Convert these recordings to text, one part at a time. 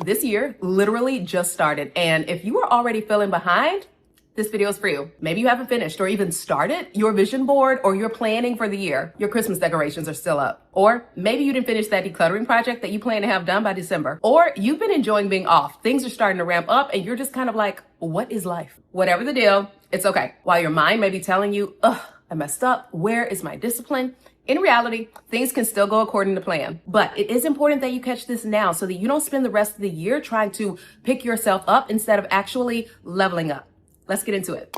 This year literally just started, and if you are already feeling behind, this video is for you. Maybe you haven't finished or even started your vision board or your planning for the year. Your Christmas decorations are still up. Or maybe you didn't finish that decluttering project that you plan to have done by December. Or you've been enjoying being off. Things are starting to ramp up and you're just kind of like, what is life? Whatever the deal, it's okay. While your mind may be telling you, ugh, I messed up. Where is my discipline? In reality, things can still go according to plan, but it is important that you catch this now so that you don't spend the rest of the year trying to pick yourself up instead of actually leveling up. Let's get into it.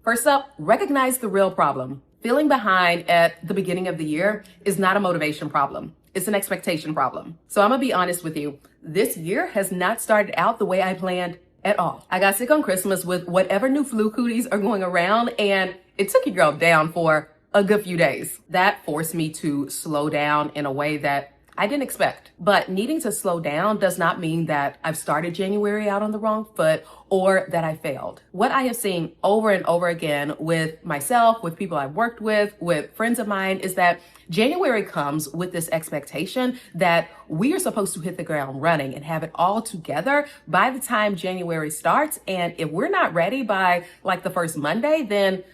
First up, recognize the real problem. Feeling behind at the beginning of the year is not a motivation problem. It's an expectation problem. So I'm gonna be honest with you. This year has not started out the way I planned at all. I got sick on Christmas with whatever new flu cooties are going around, and it took your girl down for a good few days. That forced me to slow down in a way that I didn't expect. But needing to slow down does not mean that I've started January out on the wrong foot or that I failed. What I have seen over and over again with myself, with people I've worked with friends of mine, is that January comes with this expectation that we are supposed to hit the ground running and have it all together by the time January starts. And if we're not ready by like the first Monday, then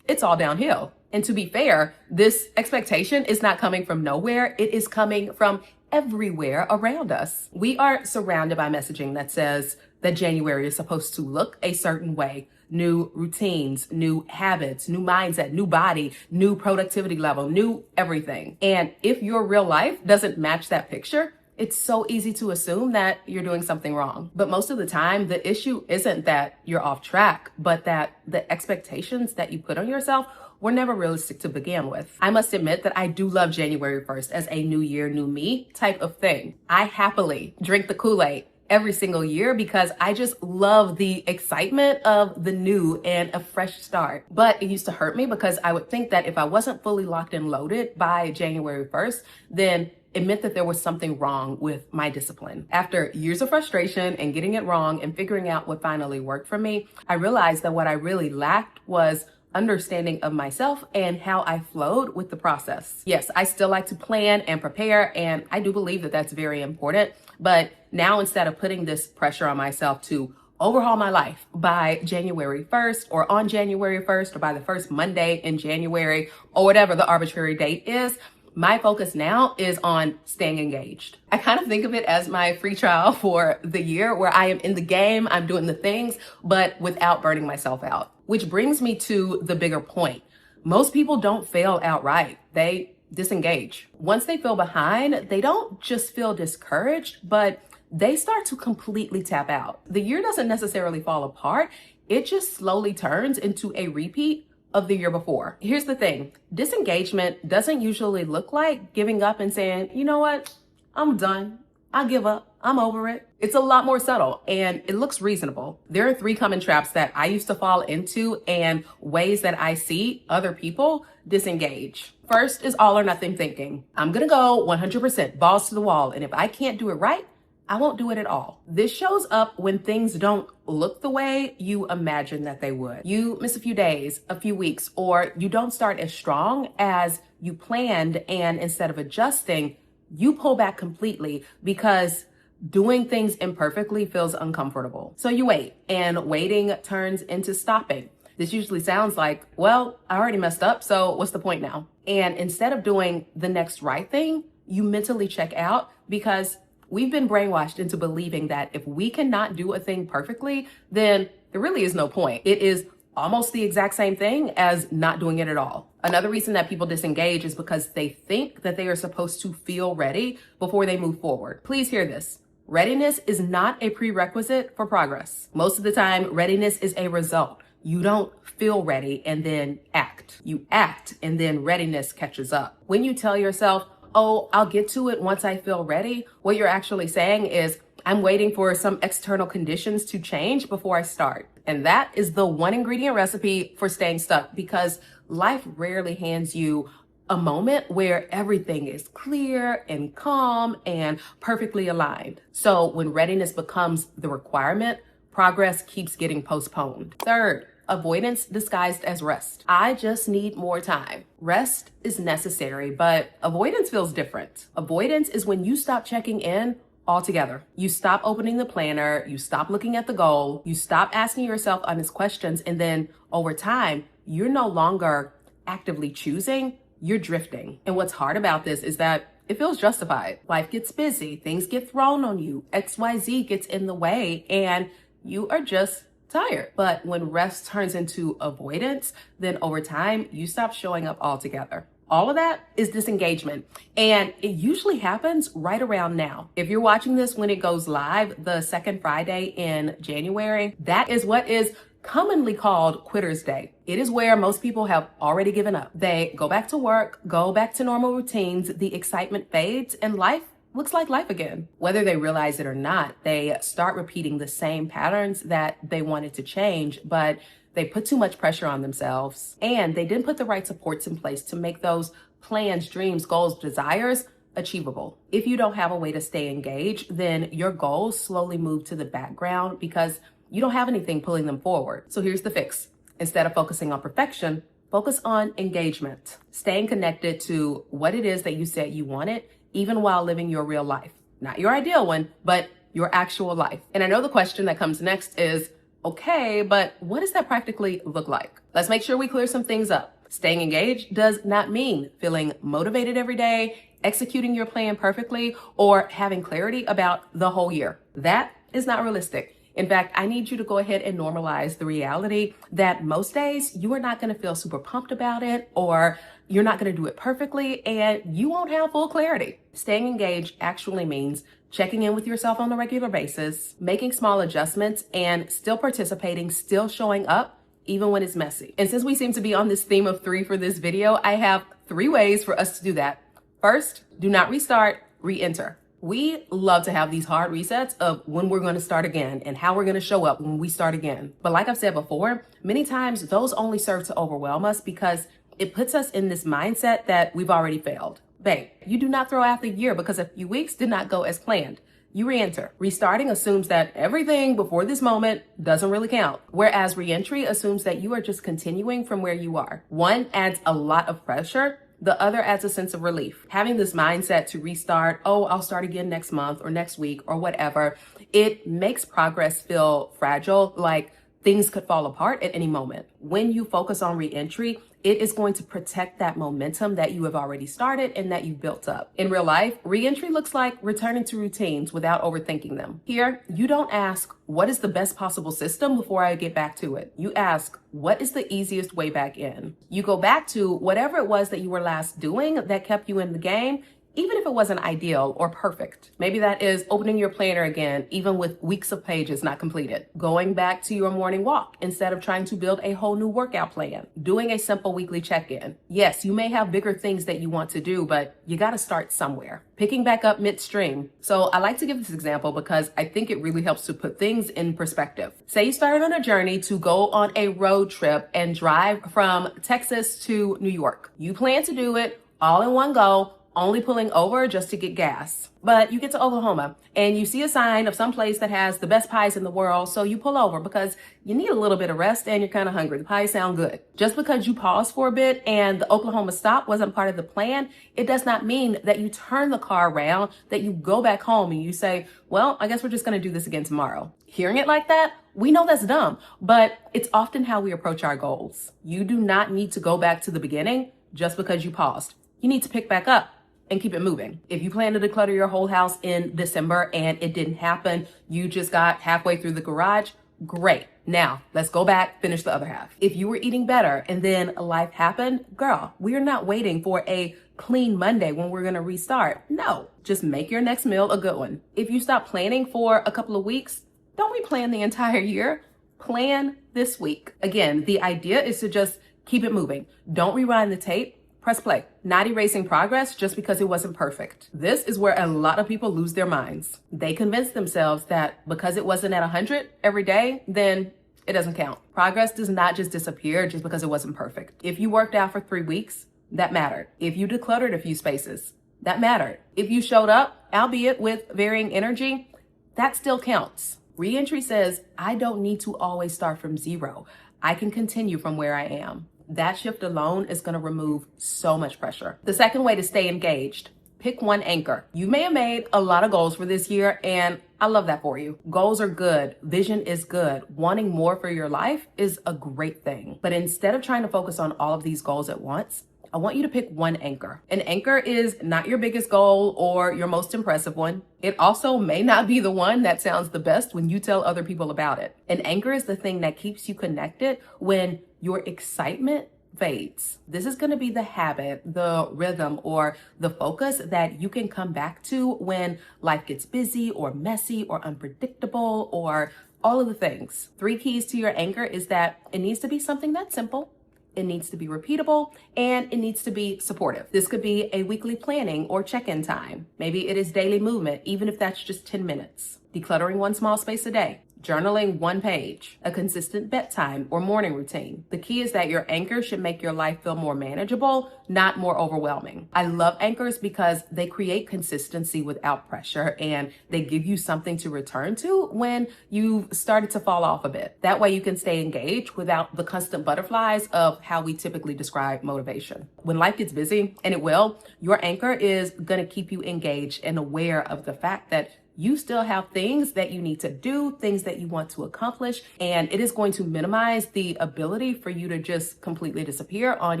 it's all downhill. And to be fair, this expectation is not coming from nowhere. It is coming from everywhere around us. We are surrounded by messaging that says that January is supposed to look a certain way. New routines, new habits, new mindset, new body, new productivity level, new everything. And if your real life doesn't match that picture, it's so easy to assume that you're doing something wrong. But most of the time, the issue isn't that you're off track, but that the expectations that you put on yourself were never realistic to begin with. I must admit that I do love January 1st as a new year, new me type of thing. I happily drink the Kool-Aid every single year because I just love the excitement of the new and a fresh start. But it used to hurt me because I would think that if I wasn't fully locked and loaded by January 1st, then it meant that there was something wrong with my discipline. After years of frustration and getting it wrong and figuring out what finally worked for me, I realized that what I really lacked was understanding of myself and how I flowed with the process. Yes, I still like to plan and prepare, and I do believe that that's very important. But now, instead of putting this pressure on myself to overhaul my life by January 1st or on January 1st or by the first Monday in January or whatever the arbitrary date is, my focus now is on staying engaged. I kind of think of it as my free trial for the year where I am in the game, I'm doing the things, but without burning myself out. Which brings me to the bigger point. Most people don't fail outright. They disengage. Once they feel behind, they don't just feel discouraged, but they start to completely tap out. The year doesn't necessarily fall apart. It just slowly turns into a repeat of the year before. Here's the thing. Disengagement doesn't usually look like giving up and saying, you know what, I'm done. I give up. I'm over it. It's a lot more subtle and it looks reasonable. There are 3 common traps that I used to fall into and ways that I see other people disengage. First is all or nothing thinking. I'm going to go 100% balls to the wall. And if I can't do it right, I won't do it at all. This shows up when things don't look the way you imagine that they would. You miss a few days, a few weeks, or you don't start as strong as you planned. And instead of adjusting, you pull back completely because doing things imperfectly feels uncomfortable. So you wait, and waiting turns into stopping. This usually sounds like, well, I already messed up, so what's the point now? And instead of doing the next right thing, you mentally check out because we've been brainwashed into believing that if we cannot do a thing perfectly, then there really is no point. It is almost the exact same thing as not doing it at all. Another reason that people disengage is because they think that they are supposed to feel ready before they move forward. Please hear this. Readiness is not a prerequisite for progress. Most of the time, readiness is a result. You don't feel ready and then act. You act and then readiness catches up. When you tell yourself, oh, I'll get to it once I feel ready, what you're actually saying is, I'm waiting for some external conditions to change before I start. And that is the one ingredient recipe for staying stuck, because life rarely hands you a moment where everything is clear and calm and perfectly aligned. So when readiness becomes the requirement, progress keeps getting postponed. Third, avoidance disguised as rest. I just need more time. Rest is necessary, but avoidance feels different. Avoidance is when you stop checking in altogether. You stop opening the planner, you stop looking at the goal, you stop asking yourself honest questions, and then over time, you're no longer actively choosing, you're drifting. And what's hard about this is that it feels justified. Life gets busy, things get thrown on you, XYZ gets in the way, and you are just tired. But when rest turns into avoidance, then over time, you stop showing up altogether. All of that is disengagement. And it usually happens right around now. If you're watching this when it goes live, the second Friday in January, that is what is commonly called Quitter's Day. It is where most people have already given up. They go back to work, go back to normal routines, the excitement fades, and life looks like life again. Whether they realize it or not, they start repeating the same patterns that they wanted to change, but they put too much pressure on themselves, and they didn't put the right supports in place to make those plans, dreams, goals, desires achievable. If you don't have a way to stay engaged, then your goals slowly move to the background because you don't have anything pulling them forward. So here's the fix. Instead of focusing on perfection, focus on engagement, staying connected to what it is that you said you wanted, even while living your real life. Not your ideal one, but your actual life. And I know the question that comes next is, okay, but what does that practically look like? Let's make sure we clear some things up. Staying engaged does not mean feeling motivated every day, executing your plan perfectly, or having clarity about the whole year. That is not realistic. In fact, I need you to go ahead and normalize the reality that most days you are not going to feel super pumped about it, or you're not going to do it perfectly, and you won't have full clarity. Staying engaged actually means checking in with yourself on a regular basis, making small adjustments, and still participating, still showing up, even when it's messy. And since we seem to be on this theme of 3 for this video, I have 3 ways for us to do that. First, do not restart, re-enter. We love to have these hard resets of when we're going to start again and how we're going to show up when we start again. But like I've said before, many times those only serve to overwhelm us because it puts us in this mindset that we've already failed. Babe, you do not throw out the year because a few weeks did not go as planned. You re-enter. Restarting assumes that everything before this moment doesn't really count, whereas re-entry assumes that you are just continuing from where you are. One adds a lot of pressure. The other adds a sense of relief. Having this mindset to restart, I'll start again next month or next week or whatever, it makes progress feel fragile, like things could fall apart at any moment. When you focus on re-entry, it is going to protect that momentum that you have already started and that you built up. In real life, re-entry looks like returning to routines without overthinking them. Here, you don't ask, what is the best possible system before I get back to it? You ask, what is the easiest way back in? You go back to whatever it was that you were last doing that kept you in the game, even if it wasn't ideal or perfect. Maybe that is opening your planner again, even with weeks of pages not completed. Going back to your morning walk instead of trying to build a whole new workout plan. Doing a simple weekly check-in. Yes, you may have bigger things that you want to do, but you gotta start somewhere. Picking back up midstream. So I like to give this example because I think it really helps to put things in perspective. Say you started on a journey to go on a road trip and drive from Texas to New York. You plan to do it all in one go, only pulling over just to get gas. But you get to Oklahoma and you see a sign of some place that has the best pies in the world, so you pull over because you need a little bit of rest and you're kind of hungry. The pies sound good. Just because you pause for a bit and the Oklahoma stop wasn't part of the plan, it does not mean that you turn the car around, that you go back home and you say, well, I guess we're just gonna do this again tomorrow. Hearing it like that, we know that's dumb, but it's often how we approach our goals. You do not need to go back to the beginning just because you paused. You need to pick back up and keep it moving. If you plan to declutter your whole house in December and it didn't happen, you just got halfway through the garage, great. Now, let's go back, finish the other half. If you were eating better and then life happened, girl, we're not waiting for a clean Monday when we're gonna restart. No, just make your next meal a good one. If you stop planning for a couple of weeks, don't replan the entire year. Plan this week. Again, the idea is to just keep it moving. Don't rewind the tape. Press play. Not erasing progress just because it wasn't perfect. This is where a lot of people lose their minds. They convince themselves that because it wasn't at 100 every day, then it doesn't count. Progress does not just disappear just because it wasn't perfect. If you worked out for 3 weeks, that mattered. If you decluttered a few spaces, that mattered. If you showed up, albeit with varying energy, that still counts. Re-entry says, I don't need to always start from zero. I can continue from where I am. That shift alone is going to remove so much pressure. The second way to stay engaged, Pick one anchor. You may have made a lot of goals for this year, and I love that for you. Goals are good. Vision is good. Wanting more for your life is a great thing. But instead of trying to focus on all of these goals at once, I want you to pick one anchor. An anchor is not your biggest goal or your most impressive one. It also may not be the one that sounds the best when you tell other people about it. An anchor is the thing that keeps you connected when your excitement fades. This is going to be the habit, the rhythm, or the focus that you can come back to when life gets busy or messy or unpredictable or all of the things. 3 keys to your anchor is that it needs to be something that's simple. It needs to be repeatable, and it needs to be supportive. This could be a weekly planning or check-in time. Maybe it is daily movement, even if that's just 10 minutes. Decluttering one small space a day. Journaling 1 page, a consistent bedtime or morning routine. The key is that your anchor should make your life feel more manageable, not more overwhelming. I love anchors because they create consistency without pressure, and they give you something to return to when you've started to fall off a bit. That way you can stay engaged without the constant butterflies of how we typically describe motivation. When life gets busy, and it will, your anchor is going to keep you engaged and aware of the fact that you still have things that you need to do, things that you want to accomplish, and it is going to minimize the ability for you to just completely disappear on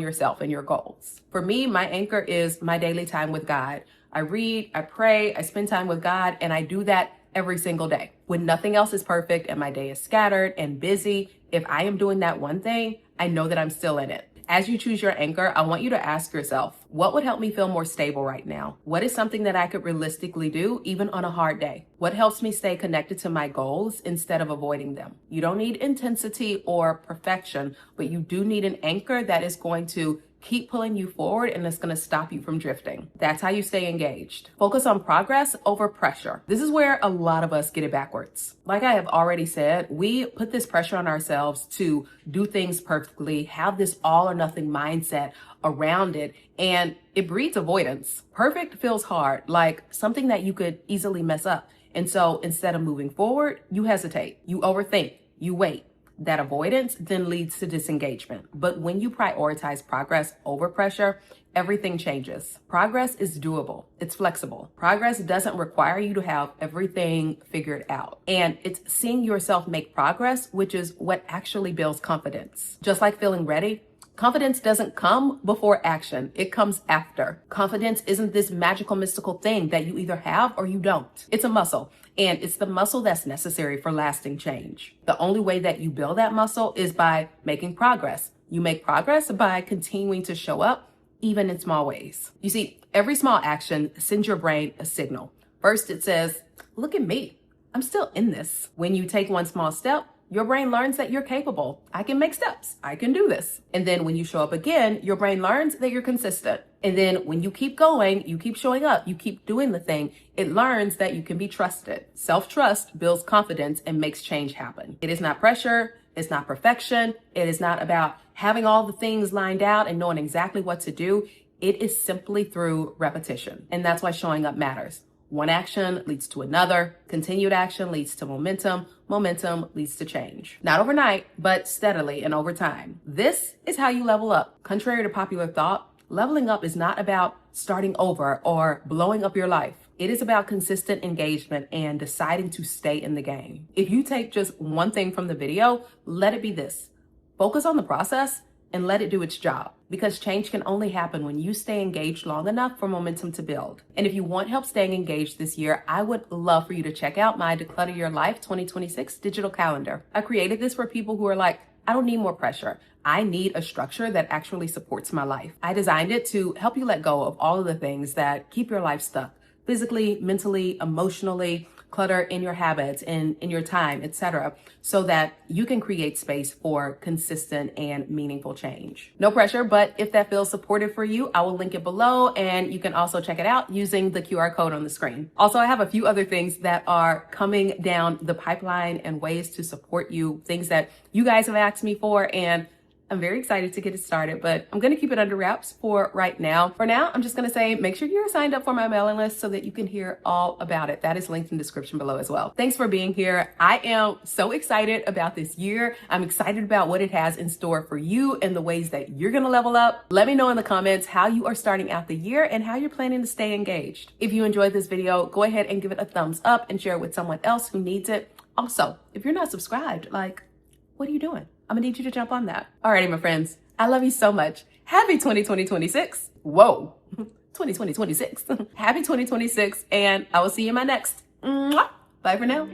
yourself and your goals. For me, my anchor is my daily time with God. I read, I pray, I spend time with God, and I do that every single day. When nothing else is perfect and my day is scattered and busy, if I am doing that one thing, I know that I'm still in it. As you choose your anchor, I want you to ask yourself, what would help me feel more stable right now? What is something that I could realistically do even on a hard day? What helps me stay connected to my goals instead of avoiding them? You don't need intensity or perfection, but you do need an anchor that is going to keep pulling you forward and it's going to stop you from drifting. That's how you stay engaged. Focus on progress over pressure. This is where a lot of us get it backwards. Like I have already said, we put this pressure on ourselves to do things perfectly, have this all or nothing mindset around it, and it breeds avoidance. Perfect feels hard, like something that you could easily mess up. And so instead of moving forward, you hesitate, you overthink, you wait. That avoidance then leads to disengagement. But when you prioritize progress over pressure, everything changes. Progress is doable. It's flexible. Progress doesn't require you to have everything figured out. And it's seeing yourself make progress, which is what actually builds confidence. Just like feeling ready, confidence doesn't come before action. It comes after. Confidence isn't this magical, mystical thing that you either have or you don't. It's a muscle. And it's the muscle that's necessary for lasting change. The only way that you build that muscle is by making progress. You make progress by continuing to show up, even in small ways. You see, every small action sends your brain a signal. First, it says, look at me. I'm still in this. When you take one small step, your brain learns that you're capable. I can make steps. I can do this. And then when you show up again, your brain learns that you're consistent. And then when you keep going, you keep showing up, you keep doing the thing, it learns that you can be trusted. Self-trust builds confidence and makes change happen. It is not pressure. It's not perfection. It is not about having all the things lined out and knowing exactly what to do. It is simply through repetition. And that's why showing up matters. One action leads to another. Continued action leads to momentum. Momentum leads to change. Not overnight, but steadily and over time. This is how you level up. Contrary to popular thought, leveling up is not about starting over or blowing up your life. It is about consistent engagement and deciding to stay in the game. If you take just one thing from the video, let it be this. Focus on the process and let it do its job, because change can only happen when you stay engaged long enough for momentum to build. And if you want help staying engaged this year, I would love for you to check out my Declutter Your Life 2026 digital calendar. I created this for people who are like, I don't need more pressure. I need a structure that actually supports my life. I designed it to help you let go of all of the things that keep your life stuck, physically, mentally, emotionally, clutter in your habits, in your time, etc., so that you can create space for consistent and meaningful change. No pressure, but if that feels supportive for you, I will link it below, and you can also check it out using the QR code on the screen. Also, I have a few other things that are coming down the pipeline and ways to support you, things that you guys have asked me for, and I'm very excited to get it started, but I'm going to keep it under wraps for right now. For now, I'm just going to say, make sure you're signed up for my mailing list so that you can hear all about it. That is linked in the description below as well. Thanks for being here. I am so excited about this year. I'm excited about what it has in store for you and the ways that you're going to level up. Let me know in the comments how you are starting out the year and how you're planning to stay engaged. If you enjoyed this video, go ahead and give it a thumbs up and share it with someone else who needs it. Also, if you're not subscribed, what are you doing? I'm gonna need you to jump on that. Alrighty, my friends. I love you so much. Happy 2026. Whoa. 2026. Happy 2026. And I will see you in my next. Mwah. Bye for now.